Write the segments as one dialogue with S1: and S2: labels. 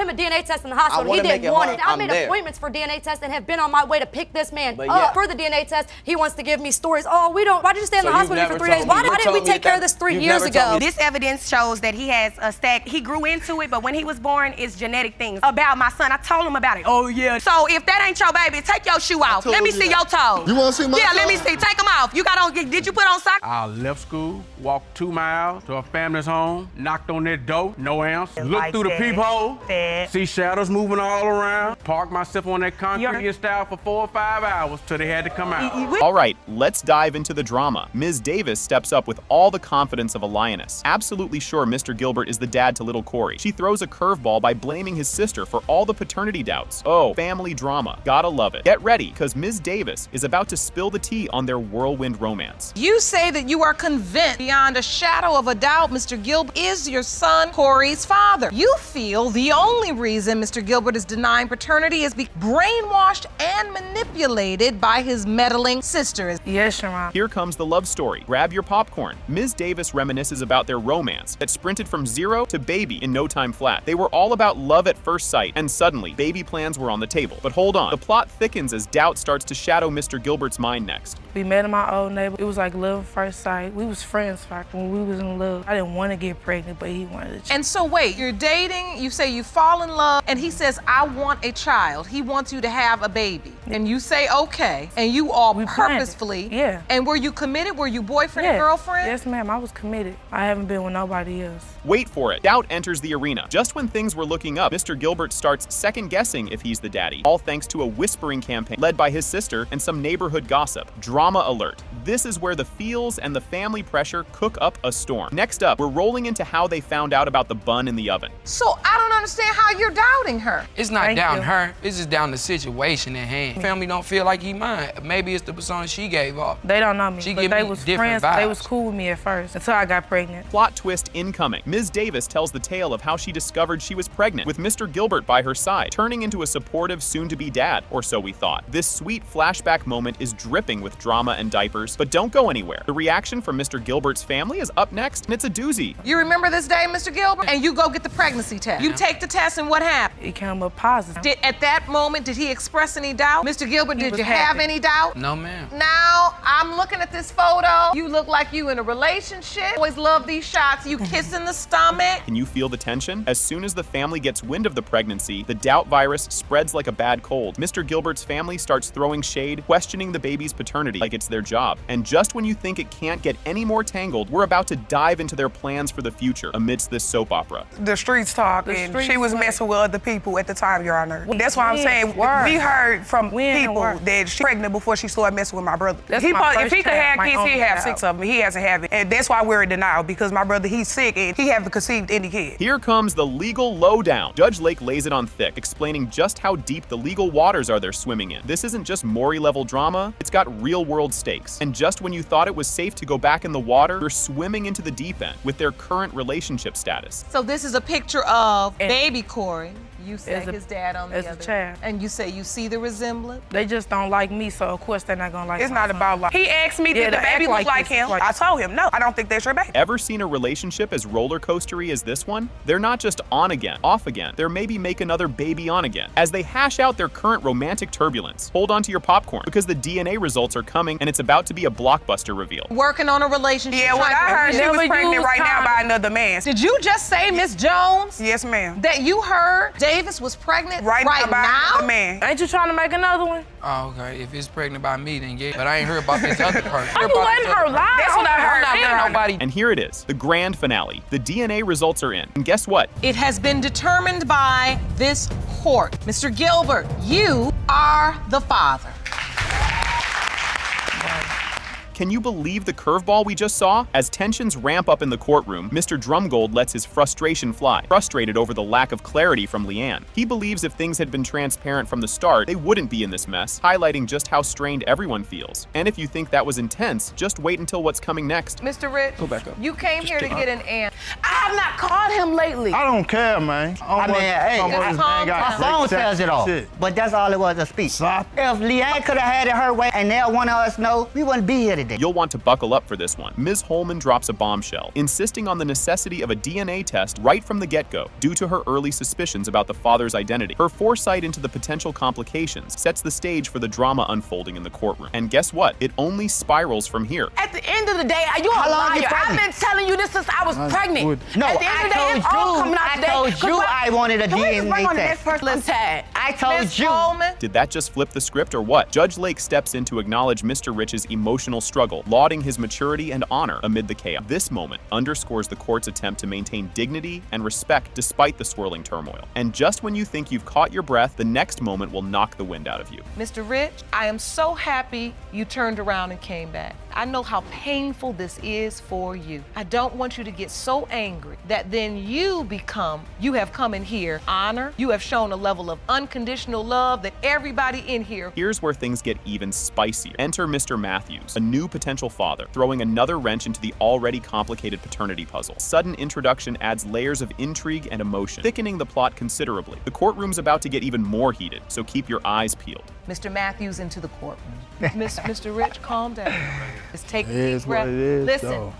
S1: him a DNA test in the hospital. He didn't want it. I made appointments for DNA tests and have been on my way to pick this man up for the DNA test. He wants to give me stories. Oh, we don't. Why did you stay in the hospital for 3 days? Why didn't we take care of this 3 years ago?
S2: This evidence shows that he has a stack. He grew into it, but when he was born, it's genetic things about my son. I told him about it. Oh yeah. So if that ain't your baby, take your shoe off. Let me see your toes.
S3: You want to see my toes?
S2: Let me see. Take them off. You got on. Did you put on socks?
S4: I left school, walked 2 miles to a family's home, knocked on their door, no answer. Looked through the peephole, see shadows moving all around, parked myself on that concrete style for 4 or 5 hours till they had to come out.
S5: All right, let's dive into the drama. Ms. Davis steps up with all the confidence of a lioness. Absolutely sure Mr. Gilbert is the dad to little Corey. She throws a curveball by blaming his sister for all the paternity doubts. Oh, family drama. Gotta love it. Get ready, because Ms. Davis is about to spill the tea on their whirlwind romance.
S6: You say that you are convinced beyond a shadow of a doubt Mr. Gilbert is your son Corey's father. You feel the only reason Mr. Gilbert is denying paternity is brainwashed and manipulated by his meddling sister.
S2: Yes, Sharon.
S5: Here comes the love story. Grab your popcorn. Ms. Davis reminisces about their romance that sprinted from 0 to baby in no time flat. They were all about love at first sight, and suddenly, baby plans were on the table. But hold on, the plot thickens as doubt starts to shadow Mr. Gilbert's mind next.
S7: We met in my old neighbor. It was like love at first sight. We was friends when we was in love. I didn't want to get pregnant, but he wanted to.
S6: And so wait, you're dating, you say you fall in love, and he says, I want a child. He wants you to have a baby. And you say, okay, and you all purposefully.
S7: Yeah.
S6: And were you committed? Were you boyfriend and girlfriend?
S7: Yes, ma'am, I was committed. I haven't been with nobody else.
S5: Wait for it. Doubt enters the arena. Just when things were looking up, Mr. Gilbert starts second-guessing if he's the daddy, all thanks to a whispering campaign led by his sister and some neighborhood gossip. Drama alert. This is where the feels and the family pressure cook up a storm. Next up, we're rolling into how they found out about the bun in the oven.
S6: So I don't understand how you're doubting her.
S8: It's not down her, it's just down the situation at hand. Family don't feel like he mine. Maybe it's the persona she gave off.
S7: They don't know me, but they was friends.
S8: Vibes.
S7: They was cool with me at first until I got pregnant.
S5: Plot twist incoming. Ms. Davis tells the tale of how she discovered she was pregnant with Mr. Gilbert by her side, turning into a supportive soon-to-be dad, or so we thought. This sweet flashback moment is dripping with drama and diapers, but don't go anywhere. The reaction from Mr. Gilbert's family is up next, and it's a doozy.
S6: You remember this day, Mr. Gilbert? And you go get the pregnancy test. You take the test, and what happened?
S7: It came up positive.
S6: At that moment, did he express any doubt? Mr. Gilbert, did you have any doubt?
S8: No, ma'am.
S6: Now, I'm looking at this photo. You look like you in a relationship. Always love these shots. You kissing the stomach.
S5: Can you feel the tension? As soon as the family gets wind of the pregnancy, the doubt virus spreads like a bad cold. Mr. Gilbert's family starts throwing shade, questioning the baby's paternity like it's their job. And just when you think it can't get any more tangled, we're about to dive into their plans for the future amidst this soap opera.
S2: The streets talk, and she was messing with other people at the time, Your Honor. That's why I'm saying we heard from people that she's pregnant before she started messing with my brother. If he could have kids, he'd have 6 of them. He hasn't had it. And that's why we're in denial, because my brother, he's sick and he hasn't conceived any kid.
S5: Here comes the legal lowdown. Judge Lake lays it on thick, explaining just how deep the legal waters are they're swimming in. This isn't just Maury-level drama, it's got real-world stakes. And just when you thought it was safe to go back in the water, you're swimming into the deep end with their current relationship status.
S6: So this is a picture of baby Corey. You say his dad on the other.
S7: As a child.
S6: And you say you see the resemblance?
S7: They just don't like me, so of course they're not gonna like me.
S2: It's not about like. He asked me, did the baby look like him? I told him, no, I don't think that's your baby.
S5: Ever seen a relationship as roller coastery as this one? They're not just on again, off again. They're maybe make another baby on again. As they hash out their current romantic turbulence, hold on to your popcorn, because the DNA results are coming and it's about to be a blockbuster reveal.
S6: Working on a relationship.
S2: Yeah, what I heard, she was pregnant right now by another man.
S6: Did you just say, Miss Jones?
S2: Yes, ma'am.
S6: That you heard Davis was pregnant right now?
S2: Man.
S7: Ain't you trying to make another one?
S8: Oh, okay. If it's pregnant by me, then yeah. But I ain't heard about this other person.
S7: You letting her lie?
S8: That's what I heard. I'm not nobody.
S5: And here it is, the grand finale. The DNA results are in. And guess what?
S6: It has been determined by this court. Mr. Gilbert, you are the father.
S5: Can you believe the curveball we just saw? As tensions ramp up in the courtroom, Mr. Drumgold lets his frustration fly, frustrated over the lack of clarity from Leanne. He believes if things had been transparent from the start, they wouldn't be in this mess, highlighting just how strained everyone feels. And if you think that was intense, just wait until what's coming next.
S6: Mr. Rich,
S8: go back up.
S6: You came here to get an answer.
S7: I have not called him lately.
S3: I don't care, man.
S9: My phone tells it all. But that's all it was, a speech. If Leanne could have had it her way and now one of us know, we wouldn't be here today. today.
S5: You'll want to buckle up for this one. Ms. Holman drops a bombshell, insisting on the necessity of a DNA test right from the get-go, due to her early suspicions about the father's identity. Her foresight into the potential complications sets the stage for the drama unfolding in the courtroom. And guess what? It only spirals from here.
S3: At the end of the day, are you a liar? I've been telling you this since I was pregnant.
S9: No,
S3: at the end of the day, it's all coming out today.
S9: I told you I wanted a DNA test. I told you.
S6: Holman.
S5: Did that just flip the script or what? Judge Lake steps in to acknowledge Mr. Rich's emotional struggle, lauding his maturity and honor amid the chaos. This moment underscores the court's attempt to maintain dignity and respect despite the swirling turmoil. And just when you think you've caught your breath, the next moment will knock the wind out of you.
S6: Mr. Rich, I am so happy you turned around and came back. I know how painful this is for you. I don't want you to get so angry that then you have come in here honor. You have shown a level of unconditional love that everybody in here.
S5: Here's where things get even spicier. Enter Mr. Matthews, a new potential father, throwing another wrench into the already complicated paternity puzzle. Sudden introduction adds layers of intrigue and emotion, thickening the plot considerably. The courtroom's about to get even more heated, so keep your eyes peeled.
S6: Mr. Matthews into the courtroom. Mr. Rich, calm down. Just take a deep breath. Listen,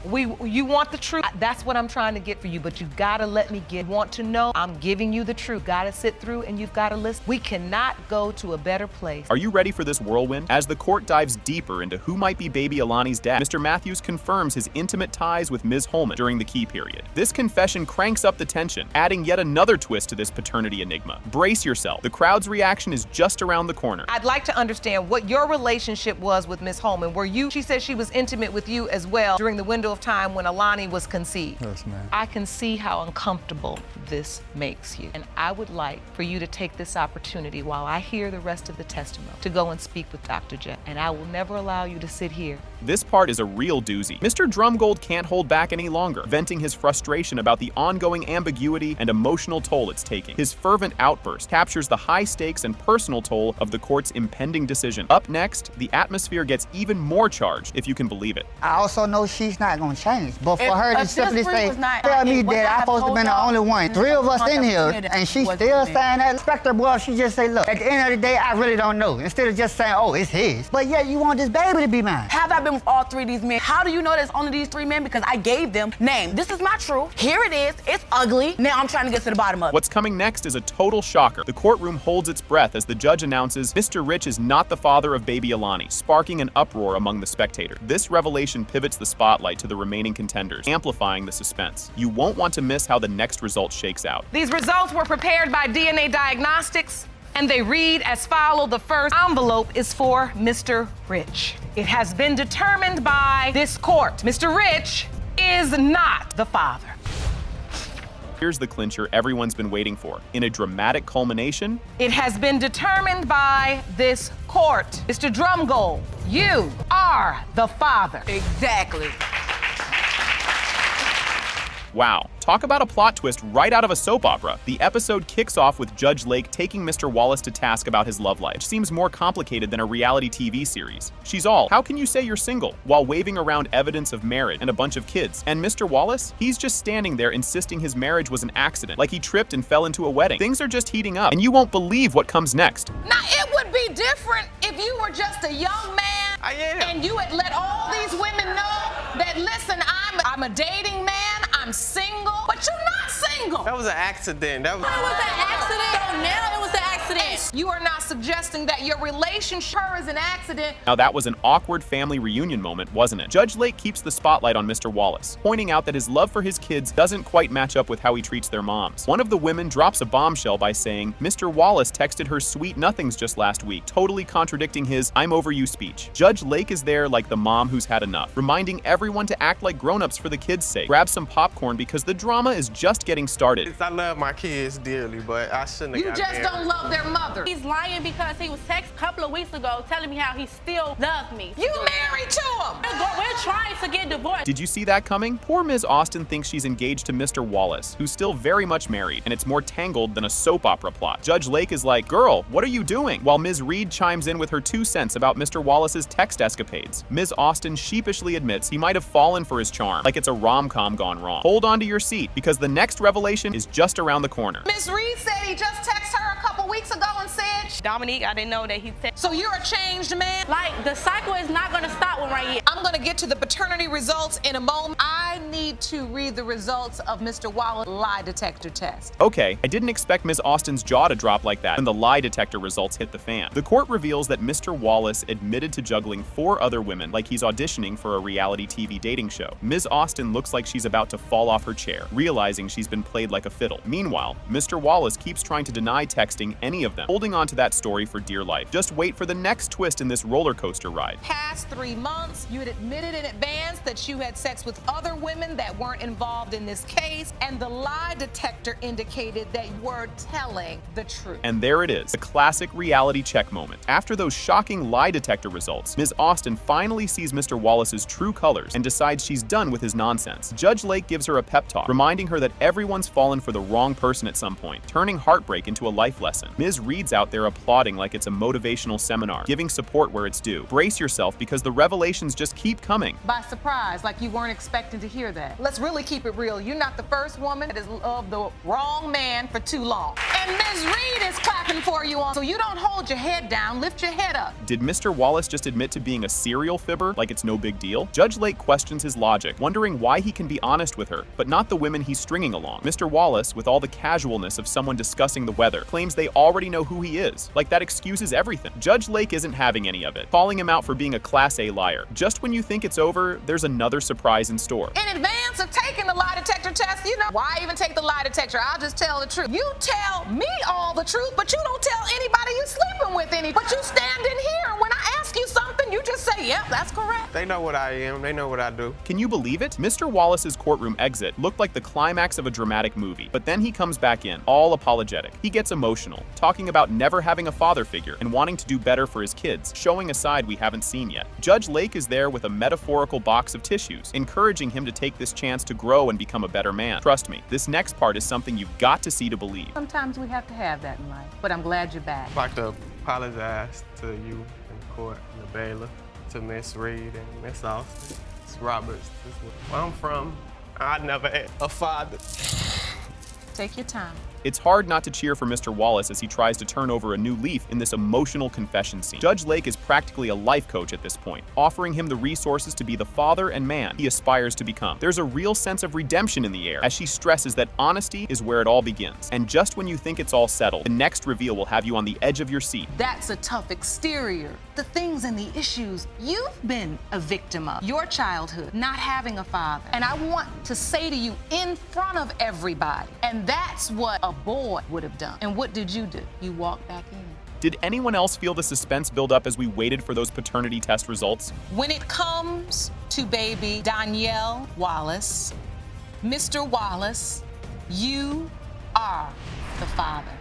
S6: you want the truth. That's what I'm trying to get for you, but you gotta let me want to know I'm giving you the truth. Gotta sit through and you've gotta listen. We cannot go to a better place.
S5: Are you ready for this whirlwind? As the court dives deeper into who might be baby Alani's dad, Mr. Matthews confirms his intimate ties with Ms. Holman during the key period. This confession cranks up the tension, adding yet another twist to this paternity enigma. Brace yourself. The crowd's reaction is just around the corner.
S6: I'd like to understand what your relationship was with Ms. Holman. She said she was intimate with you as well during the window of time when Alani was conceived.
S10: Yes, ma'am.
S6: I can see how uncomfortable this makes you. And I would like for you to take this opportunity while I hear the rest of the testimony to go and speak with Dr. J. And I will never allow you to sit here.
S5: This part is a real doozy. Mr. Drumgold can't hold back any longer, venting his frustration about the ongoing ambiguity and emotional toll it's taking. His fervent outburst captures the high stakes and personal toll of the court's impending decision. Up next, the atmosphere gets even more charged, if you can believe it.
S9: I also know she's not gonna change, but for her to simply say, tell me that I'm supposed to have been the only one. 3 of us in here, and she's still saying that. Inspector, well, she just say, look, at the end of the day, I really don't know. Instead of just saying, oh, it's his. But yet you want this baby to be mine.
S3: Have I been with all 3 of these men? How do you know there's only these 3 men? Because I gave them name. This is my truth. Here it is. It's ugly. Now I'm trying to get to the bottom of it.
S5: What's coming next is a total shocker. The courtroom holds its breath as the judge announces Mr. Rich is not the father of baby Alani, sparking an uproar among the spectators. This revelation pivots the spotlight to the remaining contenders, amplifying the suspense. You won't want to miss how the next result shakes out.
S6: These results were prepared by DNA Diagnostics, and they read as follows. The first envelope is for Mr. Rich. It has been determined by this court. Mr. Rich is not the father.
S5: Here's the clincher everyone's been waiting for. In a dramatic culmination,
S6: it has been determined by this court. Mr. Drumgold, you are the father.
S3: Exactly.
S5: Wow. Talk about a plot twist right out of a soap opera. The episode kicks off with Judge Lake taking Mr. Wallace to task about his love life, which seems more complicated than a reality TV series. She's all, how can you say you're single? While waving around evidence of marriage and a bunch of kids. And Mr. Wallace? He's just standing there insisting his marriage was an accident, like he tripped and fell into a wedding. Things are just heating up, and you won't believe what comes next.
S6: Now, it would be different if you were just a young man and you had let all these women know that, listen, I'm a dating man, I'm single, but you're not single.
S11: That was an accident. That was
S3: an accident. So now it was an accident.
S6: You are not suggesting that your relationship is an accident.
S5: Now that was an awkward family reunion moment, wasn't it? Judge Lake keeps the spotlight on Mr. Wallace, pointing out that his love for his kids doesn't quite match up with how he treats their moms. One of the women drops a bombshell by saying, Mr. Wallace texted her sweet nothings just last week, totally contradicting his "I'm over you" speech. Judge Lake is there like the mom who's had enough, reminding everyone to act like grown-ups for the kids' sake. Grab some popcorn because the drama is just getting started.
S11: I love my kids dearly, but I shouldn't have
S6: You just don't love their mother.
S12: He's lying because he was texted a couple of weeks ago telling me how he still loves me.
S6: You married to him.
S12: We're trying to get divorced.
S5: Did you see that coming? Poor Ms. Austin thinks she's engaged to Mr. Wallace, who's still very much married, and it's more tangled than a soap opera plot. Judge Lake is like, girl, what are you doing? While Ms. Reed chimes in with her 2 cents about Mr. Wallace's text escapades. Ms. Austin sheepishly admits he might have fallen for his charm, like it's a rom-com gone wrong. Hold on to your seat, because the next revelation is just around the corner.
S6: Ms. Reed said he he just texted her a couple weeks ago and said,
S12: Dominique, I didn't know that he texted.
S6: so you're a changed man?
S12: Like, the cycle is not gonna stop when right here.
S6: I'm gonna get to the paternity results in a moment. I need to read the results of Mr. Wallace's lie detector test.
S5: Okay, I didn't expect Ms. Austin's jaw to drop like that when the lie detector results hit the fan. The court reveals that Mr. Wallace admitted to juggling 4 other women like he's auditioning for a reality TV dating show. Ms. Austin looks like she's about to fall off her chair, realizing she's been played like a fiddle. Meanwhile, Mr. Wallace keeps trying to deny texting any of them, holding on to that story for dear life. Just wait for the next twist in this roller coaster ride.
S6: Past 3 months, you had admitted in advance that you had sex with other women that weren't involved in this case, and the lie detector indicated that you were telling the truth.
S5: And there it is, the classic reality check moment. After those shocking lie detector results, Ms. Austin finally sees Mr. Wallace's true colors and decides she's done with his nonsense. Judge Lake gives her a pep talk, reminding her that everyone's fallen for the wrong person at some point, turning heartbreak into a life lesson. Ms. Reed's out there applauding like it's a motivational seminar, giving support where it's due. Brace yourself because the revelations just keep coming.
S6: By surprise, like you weren't expecting to hear that. Let's really keep it real. You're not the first woman that has loved the wrong man for too long. And Ms. Reed is clapping for you on, so you don't hold your head down, lift your head up.
S5: Did Mr. Wallace just admit to being a serial fibber like it's no big deal? Judge Lake questions his logic, wondering why he can be honest with her, but not the women he's stringing along. Mr. Wallace, with all the casualness of someone discussing the weather, claims they already know who he is. Like that excuses everything. Judge Lake isn't having any of it, calling him out for being a Class A liar. Just when you think it's over, there's another surprise in store.
S6: In advance of taking the lie detector test, you know, why even take the lie detector? I'll just tell the truth. You tell me all the truth, but you don't tell anybody you're sleeping with any. But you stand in here, and when I ask you something, you just say, yep, that's correct.
S11: They know what I am. They know what I do.
S5: Can you believe it? Mr. Wallace's courtroom exit looked like the climax of a dramatic movie, but then he comes back in, all apologetic. He gets emotional, talking about never having a father figure and wanting to do better for his kids, showing a side we haven't seen yet. Judge Lake is there with a metaphorical box of tissues, encouraging him to take this chance to grow and become a better man. Trust me, this next part is something you've got to see to believe.
S6: Sometimes we have to have that in life, but I'm glad you're back.
S11: I'd like to apologize to you in court, and the bailiff, to Miss Reed and Miss Austin. Miss Roberts. This is where I'm from. I never had a father.
S6: Take your time.
S5: It's hard not to cheer for Mr. Wallace as he tries to turn over a new leaf in this emotional confession scene. Judge Lake is practically a life coach at this point, offering him the resources to be the father and man he aspires to become. There's a real sense of redemption in the air as she stresses that honesty is where it all begins. And just when you think it's all settled, the next reveal will have you on the edge of your seat.
S6: That's a tough exterior. The things and the issues you've been a victim of. Your childhood, not having a father. And I want to say to you in front of everybody, and that's what a boy would have done. And what did you do? You walked back in.
S5: Did anyone else feel the suspense build up as we waited for those paternity test results?
S6: When it comes to baby Danielle Wallace, Mr. Wallace, you are the father.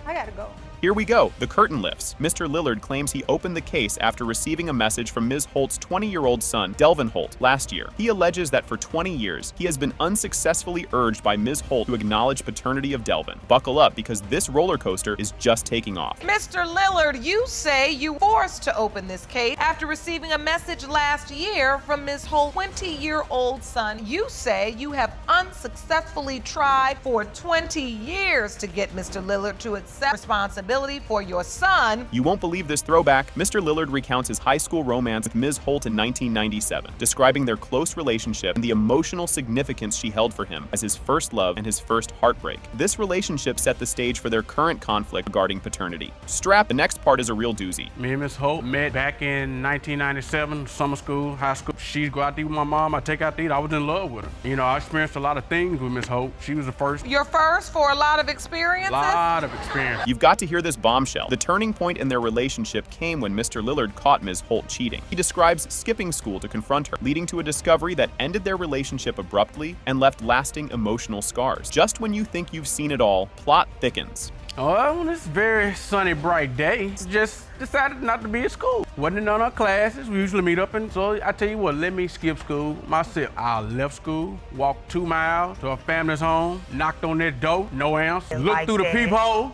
S1: I gotta go.
S5: Here we go. The curtain lifts. Mr. Lillard claims he opened the case after receiving a message from Ms. Holt's 20-year-old son, Delvin Holt, last year. He alleges that for 20 years, he has been unsuccessfully urged by Ms. Holt to acknowledge paternity of Delvin. Buckle up because this roller coaster is just taking off.
S6: Mr. Lillard, you say you were forced to open this case after receiving a message last year from Ms. Holt's 20-year-old son. You say you have unsuccessfully tried for 20 years to get Mr. Lillard to accept responsibility for your son.
S5: You won't believe this throwback. Mr. Lillard recounts his high school romance with Ms. Holt in 1997, describing their close relationship and the emotional significance she held for him as his first love and his first heartbreak. This relationship set the stage for their current conflict regarding paternity. Strap, the next part is a real doozy.
S4: Me and Miss Holt met back in 1997, summer school, high school. She'd go out to eat with my mom, I'd take out to eat. I was in love with her. You know, I experienced a lot of things with Miss Holt. She was the first.
S6: Your first for a lot of experiences?
S4: A lot of experience.
S5: You've got to hear this bombshell. The turning point in their relationship came when Mr. Lillard caught Ms. Holt cheating. He describes skipping school to confront her, leading to a discovery that ended their relationship abruptly and left lasting emotional scars. Just when you think you've seen it all, plot thickens.
S4: Oh, it's a very sunny, bright day. Just decided not to be at school. Wasn't in none of our classes. We usually meet up, and so I tell you what, let me skip school myself. I left school, walked 2 miles to a family's home, knocked on their door, no answer. Looked through the peephole,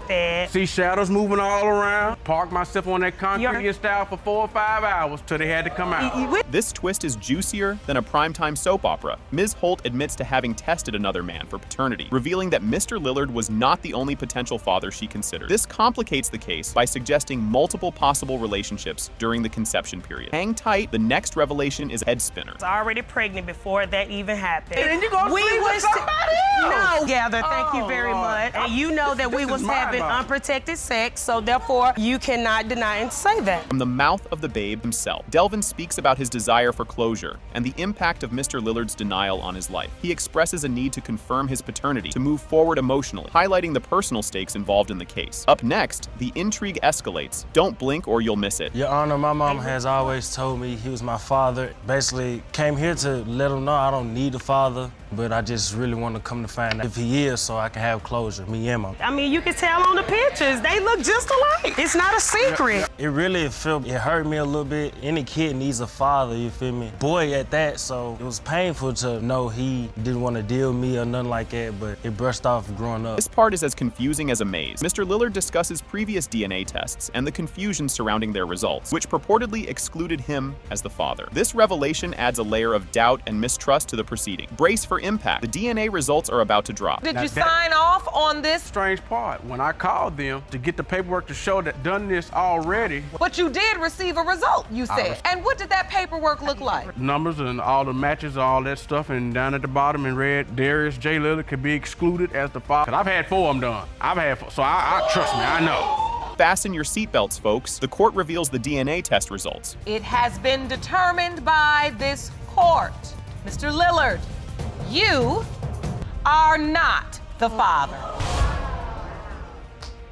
S4: see shadows moving all around, parked myself on that concrete style for 4 or 5 hours till they had to come out.
S5: This twist is juicier than a primetime soap opera. Ms. Holt admits to having tested another man for paternity, revealing that Mr. Lillard was not the only potential father she considered. This complicates the case by suggesting multiple possible relationships during the conception period. Hang tight, the next revelation is a head spinner.
S10: I was already pregnant before that even happened.
S4: And you gonna sleep with somebody else?
S10: No, Gather, thank you very much. And you know that we was having unprotected sex, so therefore you cannot deny and say that.
S5: From the mouth of the babe himself, Delvin speaks about his desire for closure and the impact of Mr. Lillard's denial on his life. He expresses a need to confirm his paternity, to move forward emotionally, highlighting the personal stakes involved in the case. Up next, the intrigue escalates. Don't blink or you'll miss it.
S13: Your Honor, my mom has always told me he was my father. Basically, came here to let him know I don't need a father, but I just really want to come to find out if he is so I can have closure, me and mom.
S10: I mean, you can tell on the pictures. They look just alike. It's not a secret.
S13: It really it hurt me a little bit. Any kid needs a father, you feel me? Boy at that, so it was painful to know he didn't want to deal with me or nothing like that, but it brushed off growing up.
S5: This part is as confusing as a maze. Mr. Lillard discusses previous DNA tests and the confusion surrounding their results, which purportedly excluded him as the father. This revelation adds a layer of doubt and mistrust to the proceeding. Brace for impact. The DNA results are about to drop.
S6: Did you sign off on this?
S4: Strange part, when I called them to get the paperwork to show that done this already.
S6: But you did receive a result, you said. And what did that paperwork look like?
S4: Numbers and all the matches, all that stuff, and down at the bottom in red, Darius J. Lillard could be excluded as the father. Cause I've had 4 of them done. So I trust me, I know.
S5: Fasten your seatbelts, folks. The court reveals the DNA test results.
S6: It has been determined by this court. Mr. Lillard, you are not the father.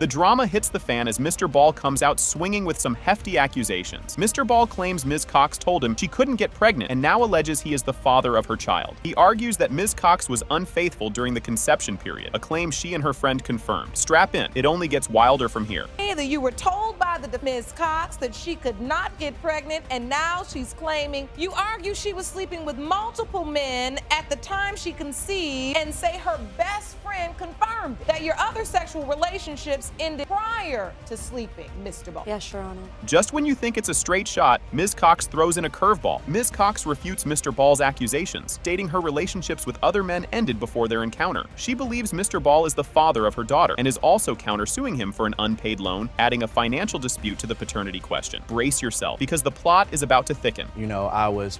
S5: The drama hits the fan as Mr. Ball comes out swinging with some hefty accusations. Mr. Ball claims Ms. Cox told him she couldn't get pregnant and now alleges he is the father of her child. He argues that Ms. Cox was unfaithful during the conception period, a claim she and her friend confirmed. Strap in, it only gets wilder from here.
S6: Either you were told by the Ms. Cox that she could not get pregnant and now she's claiming you argue she was sleeping with multiple men at the time she conceived and say her best friend confirmed that your other sexual relationships ended prior to sleeping, Mr. Ball.
S1: Yes, Your Honor.
S5: Just when you think it's a straight shot, Ms. Cox throws in a curveball. Ms. Cox refutes Mr. Ball's accusations, stating her relationships with other men ended before their encounter. She believes Mr. Ball is the father of her daughter and is also countersuing him for an unpaid loan, adding a financial dispute to the paternity question. Brace yourself, because the plot is about to thicken.
S14: You know,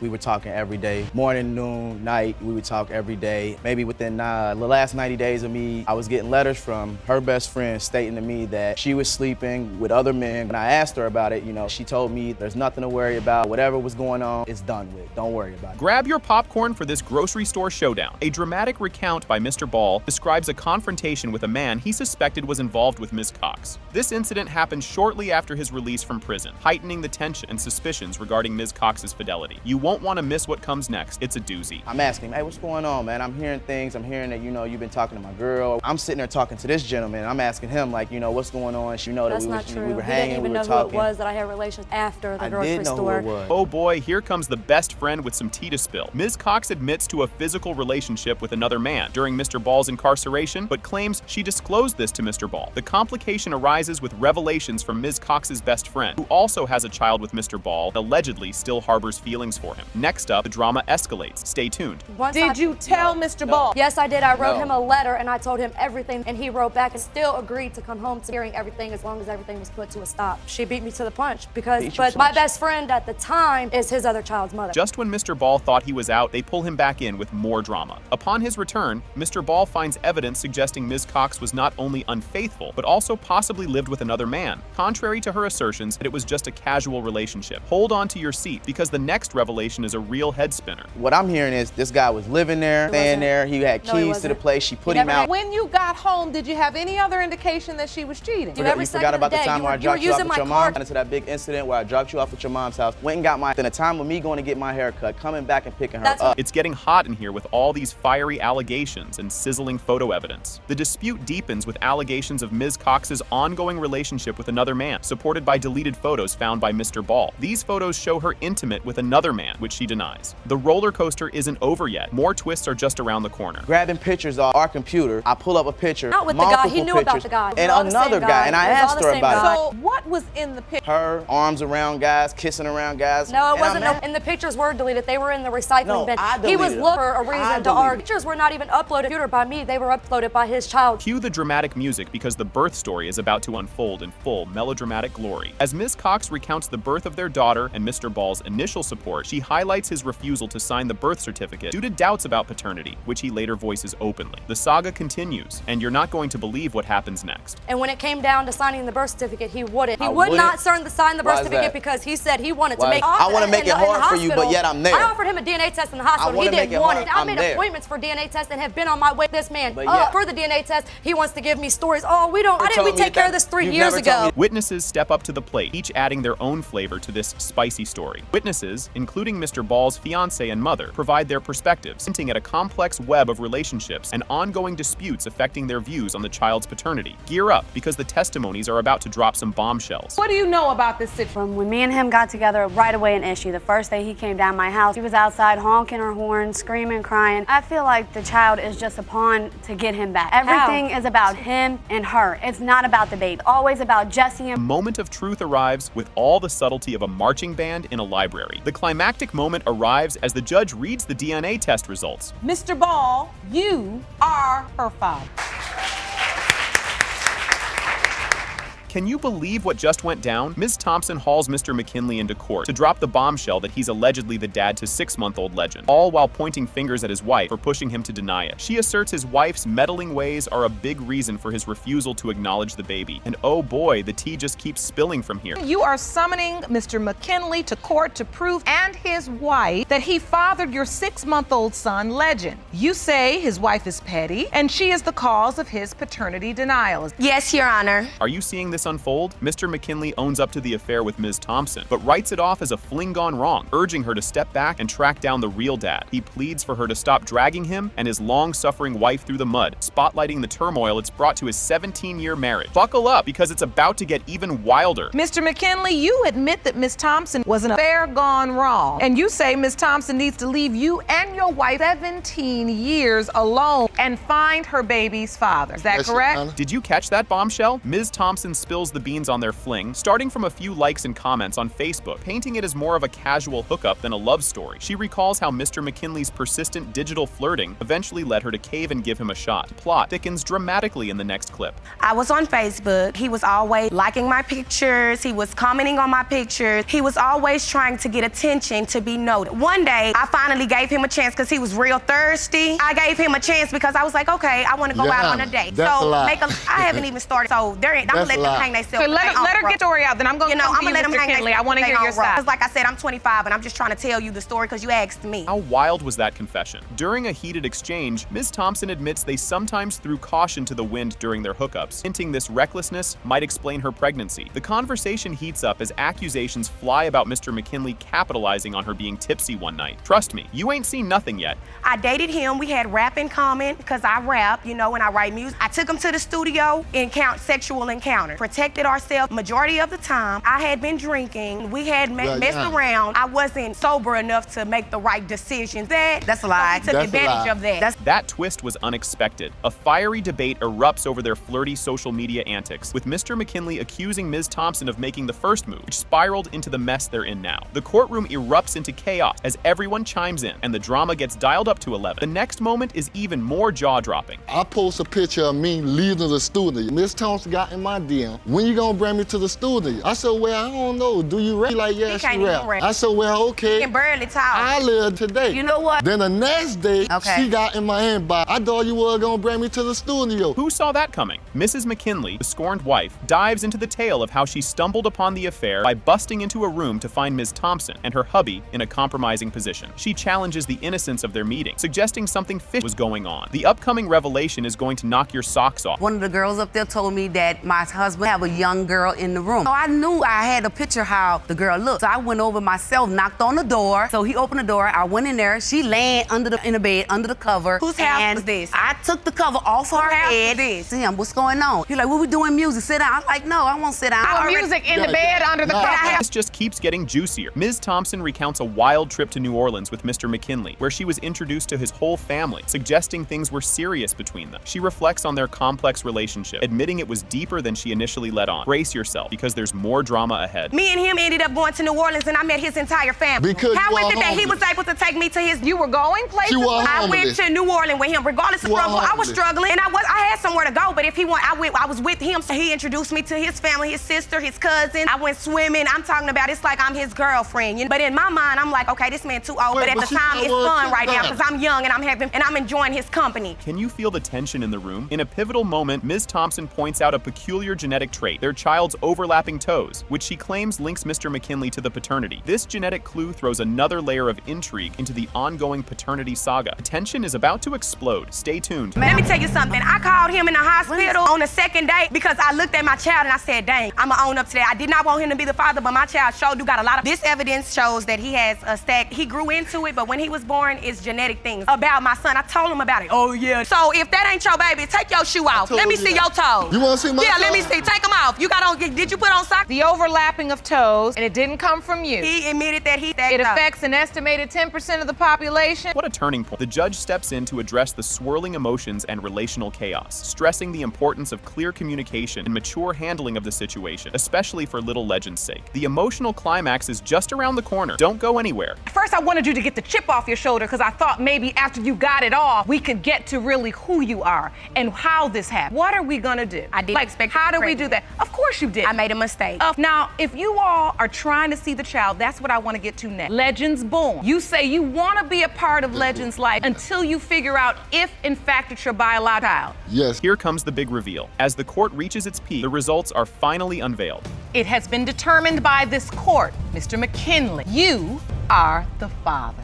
S14: we were talking every day, morning, noon, night, we would talk every day. Maybe within the last 90 days of me, I was getting letters from her best friend stating to me that she was sleeping with other men. When I asked her about it, you know, she told me there's nothing to worry about. Whatever was going on, it's done with. Don't worry about it.
S5: Grab your popcorn for this grocery store showdown. A dramatic recount by Mr. Ball describes a confrontation with a man he suspected was involved with Ms. Cox. This incident happened shortly after his release from prison, heightening the tension and suspicions regarding Ms. Cox's fidelity. You won't want to miss what comes next. It's a doozy.
S14: I'm asking him, hey, what's going on, man? I'm hearing things. I'm hearing that, you know, you've been talking to my girl. I'm sitting there talking to this gentleman, and I'm asking him, like, you know, what's going on? She know that we were hanging, we were talking.
S1: He didn't even know who it was that I had relations after the grocery store.
S14: I did know who it was.
S5: Oh boy, here comes the best friend with some tea to spill. Ms. Cox admits to a physical relationship with another man during Mr. Ball's incarceration, but claims she disclosed this to Mr. Ball. The complication arises with revelations from Ms. Cox's best friend, who also has a child with Mr. Ball and allegedly still harbors feelings for him. Next up, the drama escalates. Stay tuned.
S6: Did you tell Mr. Ball?
S1: Yes, I did. I wrote him a letter and I told him everything, and he wrote back and still agreed to come home to hearing everything as long as everything was put to a stop. She beat me to the punch but my best friend at the time is his other child's mother.
S5: Just when Mr. Ball thought he was out, they pull him back in with more drama. Upon his return, Mr. Ball finds evidence suggesting Ms. Cox was not only unfaithful, but also possibly lived with another man, contrary to her assertions that it was just a casual relationship. Hold on to your seat, because the next revelation is a real head spinner.
S14: What I'm hearing is this guy was living there, staying there. He had keys to the place. She put him came out.
S6: When you got home, did you have any other indication that she was cheating?
S14: You forgot about the time where I dropped you off with your mom? Into that big incident where I dropped you off at your mom's house, went and got then a time of me going to get my hair cut, coming back and picking her up.
S5: It's getting hot in here with all these fiery allegations and sizzling photo evidence. The dispute deepens with allegations of Ms. Cox's ongoing relationship with another man, supported by deleted photos found by Mr. Ball. These photos show her intimate with another man, which she denies. The roller coaster isn't over yet. More twists are just around the corner.
S14: Grabbing pictures off our computer, I pull up a picture,
S1: not with the guy, he knew about the guy.
S14: And another guy, and I asked her about
S6: it. So what was in the picture?
S14: Her arms around guys, kissing around guys.
S1: No, it wasn't. And the pictures were deleted. They were in the recycling bin. He was looking for a reason to argue. Pictures were not even uploaded by me. They were uploaded by his child.
S5: Cue the dramatic music because the birth story is about to unfold in full melodramatic glory. As Ms. Cox recounts the birth of their daughter and Mr. Ball's initial support, she highlights his refusal to sign the birth certificate due to doubts about paternity, which he later voices openly. The saga continues, and you're not going to believe what happens next.
S1: And when it came down to signing the birth certificate, he wouldn't. He would not sign the birth certificate because he said he wanted to make it.
S14: I want to make it hard for you, but yet I'm there.
S1: I offered him a DNA test in the hospital. He didn't want it. I made appointments for DNA tests and have been on my way. This man for the DNA test, he wants to give me stories. Oh, why didn't we take care of this 3 years ago?
S5: Witnesses step up to the plate, each adding their own flavor to this spicy story. Witnesses, including Mr. Ball's fiancé and mother, provide their perspectives, hinting at a complex web of relationships and ongoing disputes affecting their views on the child's paternity. Gear up, because the testimonies are about to drop some bombshells.
S6: What do you know about this situation?
S15: From when me and him got together, right away an issue. The first day he came down my house, he was outside honking her horn, screaming, crying. I feel like the child is just a pawn to get him back. Everything is about him and her. It's not about the baby. Always about Jesse and...
S5: A moment of truth arrives with all the subtlety of a marching band in a library. The climactic moment arrives as the judge reads the DNA test results.
S6: Mr. Ball, you are her father.
S5: Can you believe what just went down? Ms. Thompson hauls Mr. McKinley into court to drop the bombshell that he's allegedly the dad to 6-month-old Legend, all while pointing fingers at his wife for pushing him to deny it. She asserts his wife's meddling ways are a big reason for his refusal to acknowledge the baby. And oh boy, the tea just keeps spilling from here.
S6: You are summoning Mr. McKinley to court to prove, and his wife, that he fathered your 6-month-old son, Legend. You say his wife is petty, and she is the cause of his paternity denial.
S10: Yes, Your Honor.
S5: Are you seeing this unfold? Mr. McKinley owns up to the affair with Ms. Thompson, but writes it off as a fling gone wrong, urging her to step back and track down the real dad. He pleads for her to stop dragging him and his long-suffering wife through the mud, spotlighting the turmoil it's brought to his 17-year marriage. Buckle up, because it's about to get even wilder.
S6: Mr. McKinley, you admit that Ms. Thompson was an affair gone wrong, and you say Ms. Thompson needs to leave you and your wife 17 years alone and find her baby's father. Is that correct?
S5: Did you catch that bombshell? Ms. Thompson spills the beans on their fling, starting from a few likes and comments on Facebook, painting it as more of a casual hookup than a love story. She recalls how Mr. McKinley's persistent digital flirting eventually led her to cave and give him a shot. The plot thickens dramatically in the next clip.
S10: I was on Facebook. He was always liking my pictures. He was commenting on my pictures. He was always trying to get attention, to be noted. One day, I finally gave him a chance because he was real thirsty. I gave him a chance because I was like, okay, I want to go out on a date. So I haven't even started. So there ain't, I'm gonna let them hang themselves.
S6: Okay, let her get the story out, then I'm going to
S10: I'm gonna let them hang
S6: Kinley. I want to hear your side.
S10: Because like I said, I'm 25 and I'm just trying to tell you the story because you asked me.
S5: How wild was that confession? During a heated exchange, Ms. Thompson admits they sometimes threw caution to the wind during their hookups, hinting this recklessness might explain her pregnancy. The conversation heats up as accusations fly about Mr. McKinley capitalizing on her being tipsy one night. Trust me, you ain't seen nothing yet.
S10: I dated him. We had rap in common because I rap, and I write music. I took him to the studio and sexual encounter. Protected ourselves majority of the time. I had been drinking. We had messed around. I wasn't sober enough to make the right decisions. That's a lie. He took advantage of that.
S5: That twist was unexpected. A fiery debate erupts over their flirty social media antics, with Mr. McKinley accusing Ms. Thompson of making the first move, which spiraled into the mess they're in now. The courtroom erupts into chaos as everyone chimes in, and the drama gets dialed up to 11. The next moment is even more jaw-dropping.
S16: I post a picture of me leaving the studio. Ms. Thompson got in my DM. now. When you gonna bring me to the studio? I said, well, I don't know. Do you rap? He like, yeah, she rap. I said, well, okay.
S10: He can barely talk.
S16: I live today.
S10: You know what?
S16: Then the next day, she got in my inbox. I thought you were gonna bring me to the studio.
S5: Who saw that coming? Mrs. McKinley, the scorned wife, dives into the tale of how she stumbled upon the affair by busting into a room to find Ms. Thompson and her hubby in a compromising position. She challenges the innocence of their meeting, suggesting something fishy was going on. The upcoming revelation is going to knock your socks off.
S17: One of the girls up there told me that my husband have a young girl in the room. So I knew I had a picture how the girl looked. So I went over myself, knocked on the door. So he opened the door, I went in there. She laying in the bed, under the cover.
S10: Whose house was this?
S17: I took the cover off her head. Damn, what's going on? He like, what we doing music? Sit down. I'm like, no, I won't sit down.
S6: Our music in the bed, under the cover.
S5: This just keeps getting juicier. Ms. Thompson recounts a wild trip to New Orleans with Mr. McKinley, where she was introduced to his whole family, suggesting things were serious between them. She reflects on their complex relationship, admitting it was deeper than she initially let on. Brace yourself, because there's more drama ahead.
S10: Me and him ended up going to New Orleans, and I met his entire family.
S16: Because
S10: how was it that he was able to take me to his?
S6: You were going places.
S10: I went to New Orleans with him, regardless of struggle. I was struggling, and I had somewhere to go. But if he want, I was with him, so he introduced me to his family, his sister, his cousin. I went swimming. I'm talking about it's like I'm his girlfriend. You know? But in my mind, I'm like, okay, this man too old. But at the time, it's fun right now because I'm young and I'm enjoying his company.
S5: Can you feel the tension in the room? In a pivotal moment, Ms. Thompson points out a peculiar genetic trait, their child's overlapping toes, which she claims links Mr. McKinley to the paternity. This genetic clue throws another layer of intrigue into the ongoing paternity saga. The tension is about to explode. Stay tuned.
S10: Let me tell you something. I called him in the hospital on the second day because I looked at my child and I said, dang, I'ma own up to that. I did not want him to be the father, but my child sure do got a lot of. This evidence shows that he has a stack. He grew into it, but when he was born, it's genetic things about my son. I told him about it. Oh, yeah. So if that ain't your baby, take your shoe off. Let me see your toes.
S16: You want to see my
S10: Yeah,
S16: toes?
S10: let me see. Take them off. You got on, did you put on socks?
S6: The overlapping of toes, and it didn't come from you.
S10: He admitted that
S6: it affects an estimated 10% of the population.
S5: What a turning point. The judge steps in to address the swirling emotions and relational chaos, stressing the importance of clear communication and mature handling of the situation, especially for Little Legend's sake. The emotional climax is just around the corner. Don't go anywhere.
S6: First, I wanted you to get the chip off your shoulder because I thought maybe after you got it off, we could get to really who you are and how this happened. What are we gonna do?
S10: I didn't expect
S6: how do we do that? Of course you did.
S10: I made a mistake.
S6: Now, if you all are trying to see the child, that's what I want to get to next. Legends born. You say you want to be a part of Legends' life until you figure out if, in fact, it's your biological child.
S16: Yes.
S5: Here comes the big reveal. As the court reaches its peak, the results are finally unveiled.
S6: It has been determined by this court, Mr. McKinley, you are the father.